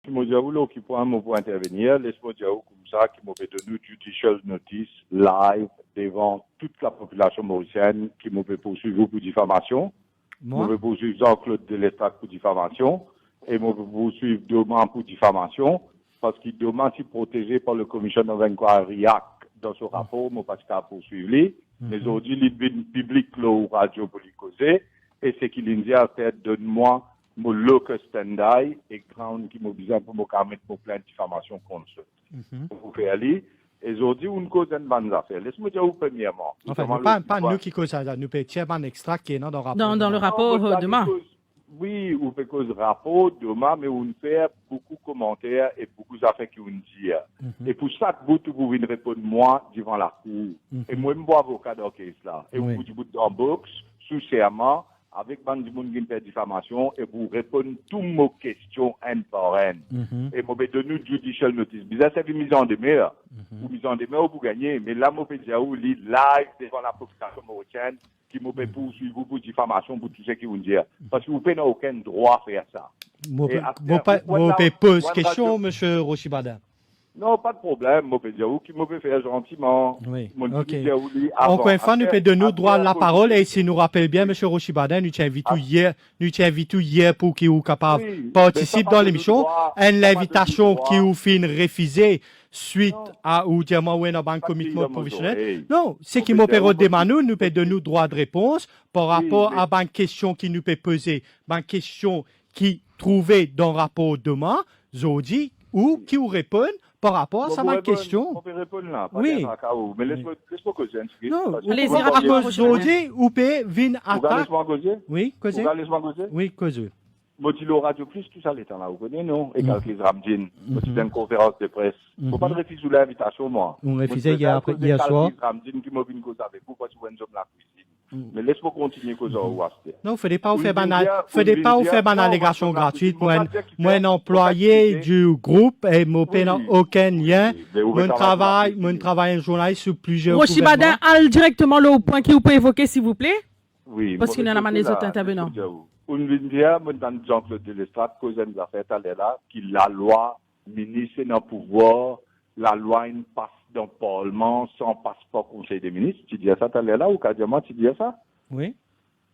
Moi, j'avoue, qui pour intervenir, laisse-moi dire comme ça, qui m'a fait donner judicial notice live devant toute la population mauricienne, qui m'a fait poursuivre pour diffamation, m'a fait poursuivre Jean-Claude Delestade pour diffamation, et m'a fait poursuivre Doman pour diffamation, parce qu'il demande s'il protégé par le Commission of Inquiry Act dans ce rapport, moi, parce qu'il a poursuivi, mais aujourd'hui, il public, là, radio pour lui causer, et c'est qu'il dit à tête, donne-moi mon local stand-by et ground qui m'a besoin pour me mettre mon plainte de diffamation contre ça. Pour faire aller. Et aujourd'hui, on cause une bonne affaire. Laisse-moi dire, premièrement. Enfin, pas nous qui cause ça, nous payons un extra qui est dans le rapport. Dans le rapport demain. Oui, on fait cause rapport demain, mais on fait beaucoup de commentaires et beaucoup d'affaires qui on dit. Et pour chaque bout, vous venez répondre moi devant la cour. Et moi, je suis avocat dans ce cas-là. Et vous dites dans box, sous serment, avec bande monde qui fait diffamation et vous répondre toutes vos questions un par un. Et moi, je donne une judicial notice. Bizarre, c'est une mise en demeure. Ou mise en demeure, vous gagnez. Mais là, moi, je dis à vous, live devant la population mauricienne qui m'a fait poursuivre pour diffamation pour tout ce qui vous dit. Parce que vous n'avez aucun droit à faire ça. Vous pouvez poser question, M. Rochibada. Non, pas de problème. Moi, je peux dire qui m'a fait faire gentiment. Oui. OK. Encore une fois, nous pouvons donner droit à la parole. Et si nous rappelons bien, M. Rochibada, nous t'invitons hier pour qu'il soit capable de participer dans l'émission. Une invitation qui vous fait refuser suite à ou dire moi, un banque commitment professionnel. Non, c'est qui m'a permis de nous pouvons donner droit de réponse par rapport à une question qui nous peut poser, une question qui trouvée dans le rapport demain, Zodi, ou qui vous répond par rapport à sa question. On peut répondre là. Oui. Mais laisse-moi causer. Non, allez-y, à cause Zodi, ou peut venir attaquer. Oui, causer. Oui, causer. Motilo Radio Plus, tout ça, l'état là, vous connaissez, non? Et Calclis Ramdin, c'est une conférence de presse. Il ne faut pas refuser l'invitation, moi. On refusait hier soir. Ramdin qui m'a vu une cause avec vous, parce que vous êtes la cuisine. Mais laisse-moi continuer cause en ouasté. Non, il ne fallait pas vous faire une allégation gratuite. Moi, un employé du groupe et moi, aucun lien. Mon travail en journaliste sur plusieurs. Rochibada, al directement là au point qui vous peut évoquer, s'il vous plaît. Oui. Parce qu'il y en a des autres intervenants. On vient dire, dans Jean-Claude Delestade, cause nous a fait aller là, que la loi, ministre dans le pouvoir, la loi ne passe dans le Parlement sans passeport Conseil des ministres. Tu dis ça, tu allais là, ou quasiment, tu dis ça? Oui.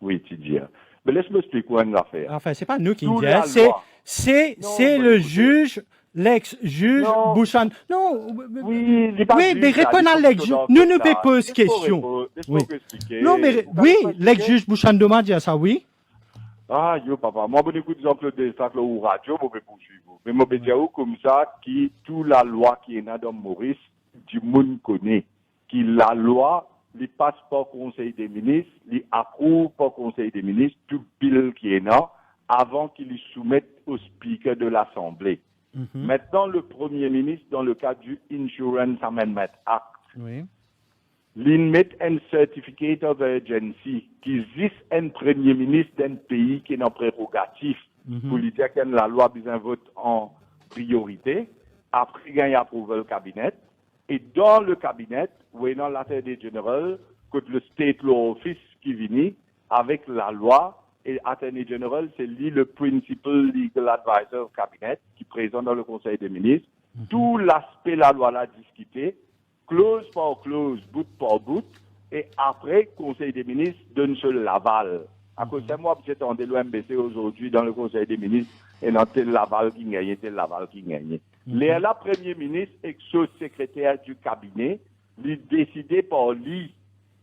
Oui, tu dis. Mais laisse-moi expliquer quoi nous a fait. Enfin, c'est pas nous qui disons, c'est le juge, l'ex-juge Bouchan. Non, oui, mais répondez à l'ex-juge. Nous ne pouvons pas poser question. Non, mais oui, l'ex-juge Bouchan demande à ça, oui. Ah, yo, papa, moi, je écoute Jean-Claude Delestade ou radio, je vais poursuivre. Mais je vais dire comme ça, qui, toute la loi qui est dans Maurice, du monde connaît. Qui la loi, les passe pas Conseil des ministres, les approuve pas Conseil des ministres, tout bill qui est là, avant qu'il les soumette au speaker de l'Assemblée. Maintenant, le Premier ministre, dans le cadre du Insurance Amendment Act, l'INMET un certificate of urgency qui existe un premier ministre d'un pays qui est en prérogatif pour lui dire que la loi besoin vote en priorité. Après, il y a approuvé le cabinet. Et dans le cabinet, vous avez l'Attorney General, que le State Law Office qui vient avec la loi. Et l'Attorney General, c'est lui le Principal Legal Advisor au cabinet qui présente dans le Conseil des ministres. Tout l'aspect de la loi là discuté. Clause par clause, bout par bout, et après, Conseil des ministres donne seul l'aval. À cause de moi, j'étais en l'OMBC aujourd'hui dans le Conseil des ministres, et dans tel l'aval qui gagnait, tel l'aval qui gagnait. La Premier ministre et secrétaire du cabinet, lui décidé par lui,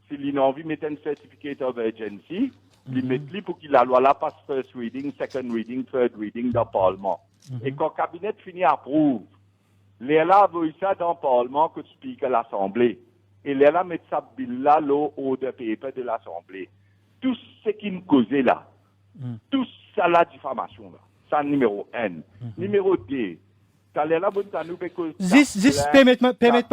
s'il a envie de mettre un certificate of urgency, lui mettre lui pour qu'il la loi là passe first reading, second reading, third reading dans le Parlement. Et quand le cabinet finit approuve, Léla veut ça dans le Parlement que tu piques à l'Assemblée. Et Léla met sa bill là, au de paper de l'Assemblée. Tout ce qui nous causait là, tout ça la diffamation là, ça numéro 1. Numéro 2, t'as Léla bonne t'as nous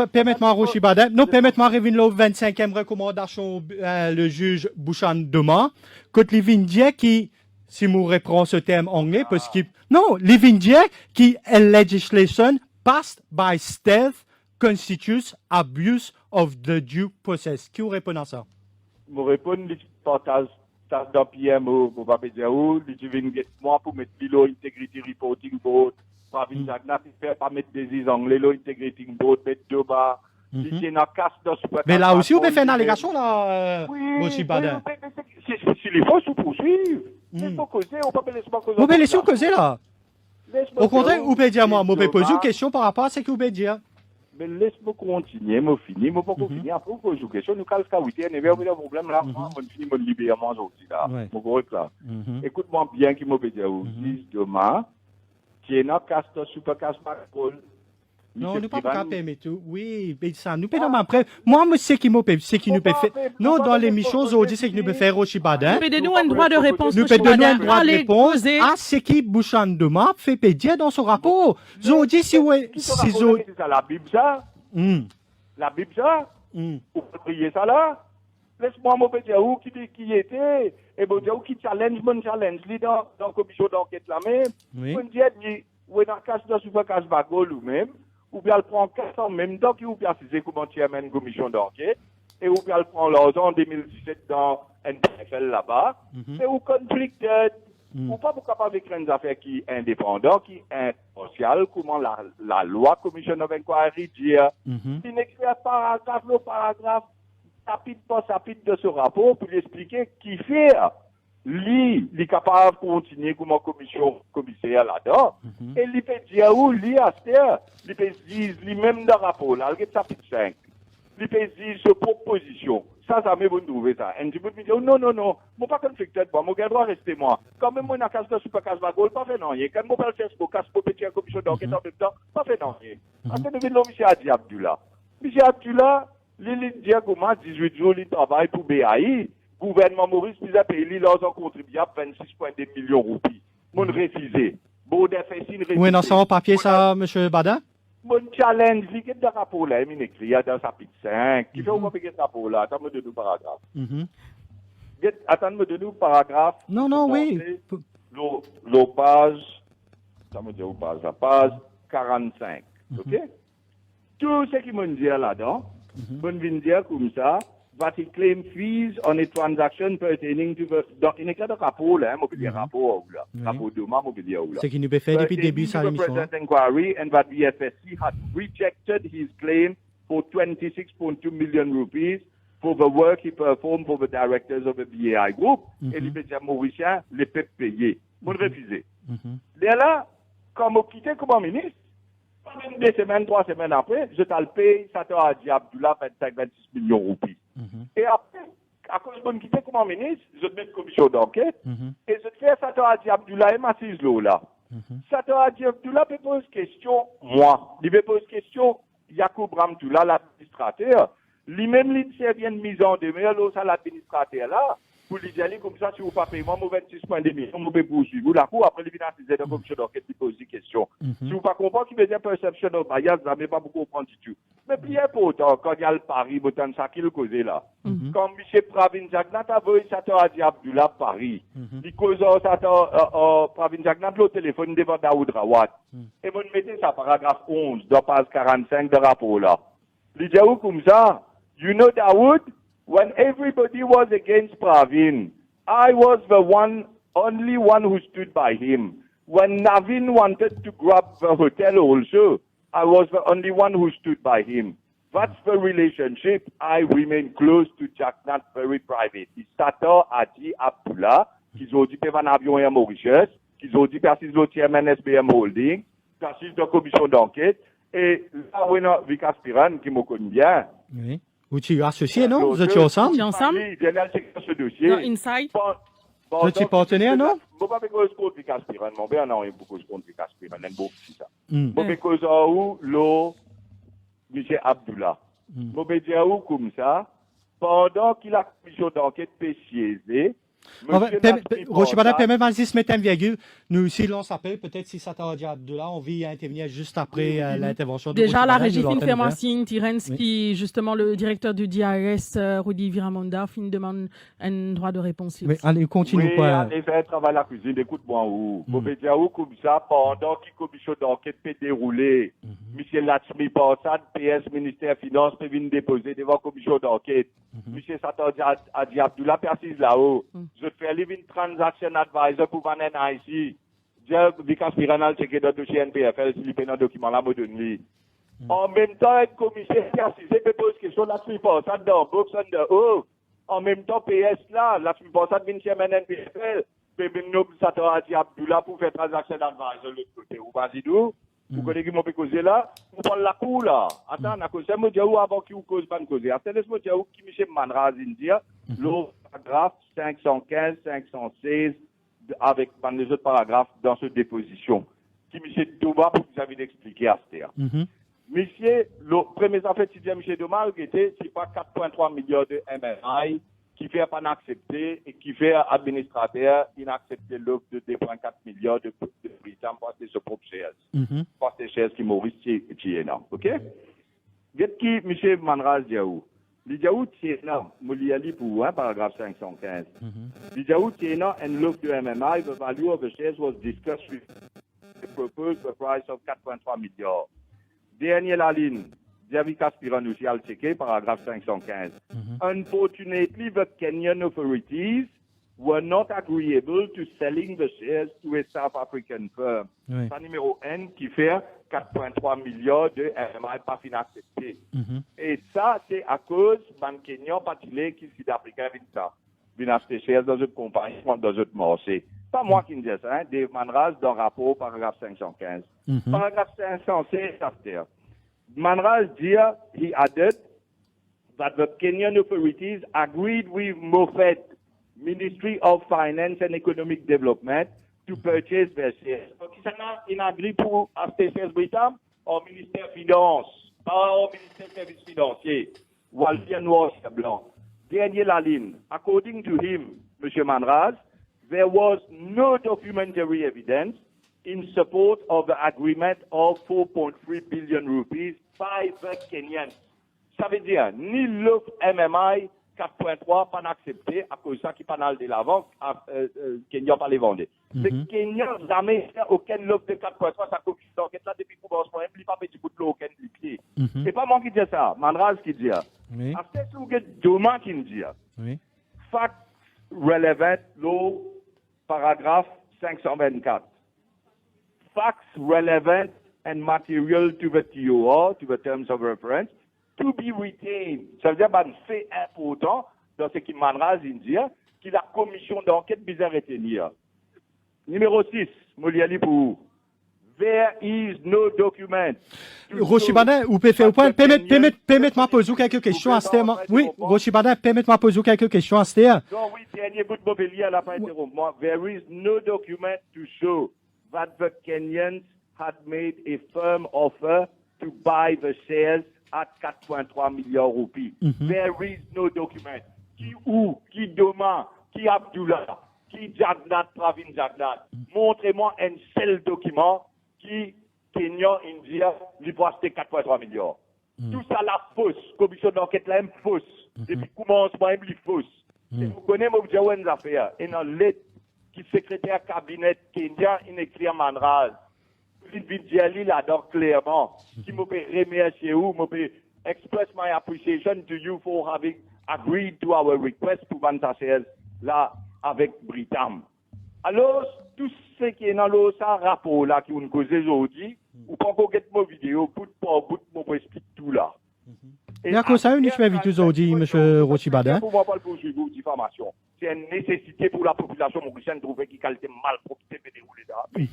permettez-moi, Rochibada, nous permettez-moi revenir au 25e recommandation le juge Bouchan demain, que l'India qui si nous reprend ce terme anglais, parce que non, l'India qui est legislation passed by stealth constitutes abuse of the due process. Qui vous répond à ça? Je réponds, je partage dans PMO, pour pas dire où, je viens moi pour mettre l'eau integrity reporting vote Pravin Jagna, il fait pas mettre des anglais, l'intégrité d'autres, mettre deux bas. Il y a une casse de super. Mais là aussi, on peut faire une allégation, là, oui, Badin. Si les faut, sous poursuivre. Laisse-moi causer, on peut pas laisser causer. Vous pouvez laisser causer, là. Au contraire, vous pouvez dire, moi, vous pouvez poser une question par rapport à ce que vous pouvez dire. Mais laisse-moi continuer, moi finir, moi pas finir. Après, vous posez une question, nous calme ça, oui, il y a un problème là, moi, je finis mon libération aujourd'hui, là. Mon correct, là. Écoute-moi bien, qui m'a dit, demain, qui est dans casse super casse parole. Non, nous ne pouvons pas permettre tout. Oui, mais ça, nous pouvons après. Moi, je sais qui nous peut faire. Non, dans l'émission, aujourd'hui, c'est qui nous peut faire Roshi Badin. Nous pouvons un droit de réponse. Nous pouvons donner un droit de réponse à ce qui Bouchan demain fait pédier dans son rapport. Aujourd'hui, si vous. C'est la Bible, ça? La Bible, ça? Vous pouvez prier ça là? Laisse-moi me dire où qui était. Et vous dire où qui challenge, mon challenge, dans la commission d'enquête là même. Vous me dites, où est dans le cas de super casse bagole ou même. Ou bien elle prend 4 en même temps, ou bien c'est comment tu amènes une commission d'enquête, et ou bien elle prend l'argent en 2017 dans NFL là-bas, et ou conflicted, ou pas pour capable d'écrire une affaire qui est indépendante, qui est impartiale, comment la loi commission of inquiry dit, qui n'écrit paragraphe, le paragraphe, chapitre par chapitre de ce rapport, pour lui expliquer qui fait. Lui, il est capable de continuer comme commissaire là-dedans. Et il peut dire où, lui, à terre, il peut dire, lui-même dans le rapport, là, il chapitre 5. Il peut dire ce proposition. Ça m'a bon trouvé ça. Et tu peux me dire, non, moi pas conflicté, moi, je dois rester moi. Quand même, moi, dans la case de super case bagole, pas fait non, quand moi, je fais ce casse pour petit commission d'enquête en même temps, pas fait non. Parce que nous venons, M. Adi Abdullah. M. Abdullah, il dit comment 18 jours, il travaille pour BAI. Gouvernement Maurice, puis a payé l'argent contribuable 26,2 millions de roupies. Mon refusé. Bon, oui, dans son papier, ça, M. Badin? Mon challenge, il y a des rapports là, il écrit dans sa pique 5. Qui fait où on peut ce rapport là? Attends-moi de nous paragraphe. Attends-moi de nous paragraphe. Non, oui. Le page, ça me dit où page? La page 45. OK? Tout ce qui m'ont dit là-dedans, m'ont dire comme ça, that he claim fees on a transaction pertaining to the... Donc, il n'y a pas de rapport, là, on peut dire rapport, là. Rapport demain, on peut dire, là. C'est qu'il nous peut faire depuis le début, ça, l'émission. Inquiry and that the FSC had rejected his claim for 26.2 million rupees for the work he performed for the directors of the BAI group. Et les médias mauriciens les peuvent payer. On refusé. Là, comme on quittait comme ministre, 2 semaines, 3 semaines après, je t'ai payé, ça t'a dit Abdullah 25-26 millions de roupies. Et après, à cause de me quitter comme ministre, je te mets une commission d'enquête, et je te fais ça t'a dit Abdullah et Massis là. Ça t'a dit Abdullah peut poser question, moi. Il peut poser question, Yacoub Ramtoula, l'administrateur. Lui-même, il vient de mise en demeure, là, ça l'administrateur là. Pour lui dire, comme ça, si vous ne payez pas, moi, 26,2 millions, vous pouvez poursuivre. La cour, après, l'évidence, c'est une commission d'enquête qui pose des questions. Si vous ne comprenez pas, qui veut dire perception of bias, vous n'avez pas beaucoup comprendre du tout. Mais plus important, quand il y a le Paris, autant ça qui le cause là. Quand M. Pravin Jagna a vu ça a dit Abdullah Paris, il cause ça Pravin Jagna le téléphone devant Daoud Rawat. Et vous mettez ça, paragraphe 11, dans page 45 de rapport là. Il dit où comme ça? You know Daoud? When everybody was against Pravin, I was the only one who stood by him. When Navin wanted to grab the hotel also, I was the only one who stood by him. That's the relationship. I remain close to Jacknat, very private. Sato a dit Abdullah, qu'ils ont dit un avion à Mauritius, qu'ils ont dit persis le chairman SBM Holding, persis de commission d'enquête, et là, on a Vic Aspiran, qui me connaît bien. Oui. Vous êtes associés, non? Vous étiez ensemble? Vous étiez ensemble? Oui, j'ai ce dossier. Non, Inside? Vous étiez partenaire, non? Je ne vais pas cause contre Vic Aspiran. Mon père n'a rien pour cause contre Vic Aspiran. Il y a beaucoup de ça. Je vais cause où, M. Abdullah. Je vais dire où, comme ça, pendant qu'il a commission d'enquête PCSD, Rochibada permet de se mettre un virgule. Nous, si l'on s'appelle, peut-être si ça t'a dit Abdullah, on vient intervenir juste après l'intervention de déjà, la régie fin fait un signe, Tirens, qui, justement, le directeur du DRS, Rudy Viramonda, fin demande un droit de réponse. Oui, allez, continue. Oui, allez faire travail à la cuisine, écoute-moi où. Vous pouvez dire où, comme ça, pendant que la commission d'enquête peut dérouler, M. Lachmi Parsad, PS, ministère des Finances, peut venir déposer devant la commission d'enquête. M. Satan Adi Abdullah persiste là-haut. Je fais living transaction advisor pour Vanen ici. Vicas Piranal, c'est que dans le dossier NPFL, s'il est dans le document là, moderne. En même temps, être commissaire qui a assisté, peut poser question, la suite pour ça, dans box, de haut. En même temps, PS là, la suite pour ça, de chairman NPFL, mais nous, ça t'a dit Abdullah pour faire transaction d'advice de l'autre côté. Ou vas-y d'où? Vous connaissez qui m'a fait causer là? Vous parlez la cour là. Attends, on a causé, moi, je avant qui vous cause pas de causer. Attends, laisse-moi dire qui M. Manraz India, le paragraphe 515, 516, avec les autres paragraphes dans cette déposition. Qui M. Thomas, pour que vous avez expliqué à ce terre. Monsieur, le premier affaire, c'est M. Thomas, qui était, c'est pas 4,3 milliards de MRI, qui fait pas accepter et qui fait administrateur inaccepter l'offre de 2,4 milliards de Britanniques pour ses propres shares. Pour ces shares qui Maurice Tiena. OK? Qu'est-ce qui, M. Manraz Diaou? L'Idiaou Tiena, Mouliali pour paragraphe 515. L'Idiaou Tiena and l'offre de MMI, the value of the shares was discussed with the proposed price of 4,3 milliards. Dernière la ligne. Diavika Spiran aussi al checké, paragraphe 515. Unfortunately, the Kenyan authorities were not agreeable to selling the shares to a South African firm. C'est le numéro N qui fait 4,3 milliards de RMI pas accepté. Et ça, c'est à cause d'un Kenyan partilé qui sud-africain vient ça. Vient acheter shares dans une compagnie, dans une marché. Pas moi qui me dis ça, hein, Dave Manraz dans le rapport, paragraphe 515. Paragraphe 516, after. Manraz Dia, he added that the Kenyan authorities agreed with Moffat, Ministry of Finance and Economic Development, to purchase their shares. Donc, il a agree pour acheter shares Britam au ministère Finance, pas au ministère Services Financiers, Walvien Noir Blanc. Dernier la ligne. According to him, M. Manraz, there was no documentary evidence in support of the agreement of 4.3 billion rupees by the Kenyans. Ça veut dire, ni l'offre MMI 4.3 pas accepté à cause de ça qui pas dans de l'avant, Kenya pas les vendre. Les Kenyans jamais fait aucune offre de 4.3, ça commission d'enquête là depuis qu'on commence il pas petit bout de l'eau aucun pied. C'est pas moi qui dis ça, Manraz qui dit. Après c'est que Doma qui me dit. Fact relevant law paragraphe 524. Facts relevant and material to the TOR, to the terms of reference, to be retained. Ça veut dire que c'est important dans ce qui Manraz dit que la commission d'enquête bizarre retenir. Numéro 6, Moliali pour there is no document. Rochibadin, vous pouvez faire un point. Permettez-moi poser quelques questions à ce thème. Oui, Rochibadin, permettez-moi poser quelques questions à ce thème. Non, oui, dernier bout de mobilier à la fin de moi. There is no document to show that the Kenyans had made a firm offer to buy the shares at 4.3 milliards rupees. There is no document. Qui Doma, qui Abdullah, qui Jagnat, Pravin Jagnat. Montrez-moi un seul document qui Kenya, India, lui peut acheter 4.3 milliards. Tout ça, la fausse. Commission d'enquête, là, est fausse. Depuis commencement, elle est fausse. Et vous connaissez, moi, vous avez une affaire. Et dans l'aide qui secrétaire cabinet Kenya, il écrit à Manraz. Vidjali là-dedans clairement, qui me peut remercier ou me peut express my appreciation to you for having agreed to our request pour vendre shares là avec Britam. Alors, tout ce qui est dans le rapport là qui nous cause aujourd'hui, ou pas qu'on get mon vidéo, bout pour bout, mon explique tout là. Il y a quoi ça, une invite aujourd'hui, M. Rochibadin? Pour moi, pas le poursuivre diffamation. C'est une nécessité pour la population mauricienne de trouver qui qualité mal pour dérouler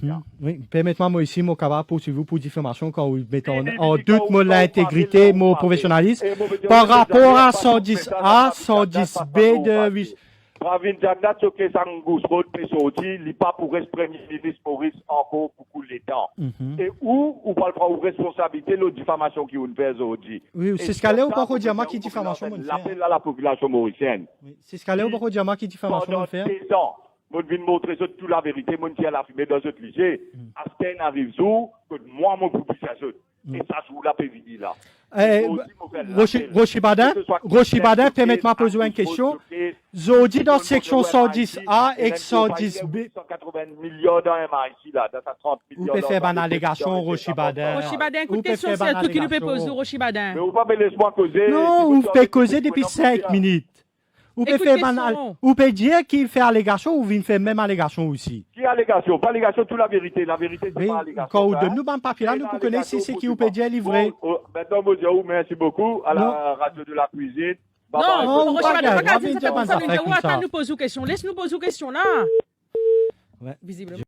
là. Oui, permettez-moi, moi ici, mon camarade poursuivre pour diffamation quand vous mettez en doute mon intégrité, mon professionnalisme. Par rapport à 110A, 110B de... Pravin Jagnat, ce que Sangus Road peut sortir, il n'est pas pour rester Premier ministre Maurice encore beaucoup de temps. Et où pas le prendre responsabilité de la diffamation qui vous fait aujourd'hui. Oui, c'est ce qu'elle est ou pas au diamant qui diffamation mon frère. L'appel à la population mauricienne. Oui, c'est ce qu'elle est ou pas au diamant qui diffamation mon frère. Pendant 16 ans, moi je viens montrer toute la vérité, moi je tiens à la fumée dans ce lycée. Asken arrive jour que moi mon public ça et ça joue la PVD là. Rochibadin, permettez-moi poser une question. Zodi dans section 110A et 110B. 180 millions dans MIC là, dans 30 millions. Vous pouvez faire une allégation, Rochibadin. Rochibadin, écoute, question, c'est tout qui nous peut poser, Rochibadin. Mais vous ne pouvez pas me laisser moi causer. Non, vous pouvez causer depuis 5 minutes. Ou peut dire qu'il fait allégation ou vient faire même allégation aussi. Qui allégation? Pas allégation, toute la vérité. La vérité, c'est pas allégation. Quand vous donnez nous un papier là, nous connaissons si c'est qui ou peut dire livré. Maintenant, Modiaou, merci beaucoup à la radio de la cuisine. Non, nous pose une question. Laisse-nous poser une question là. Visiblement.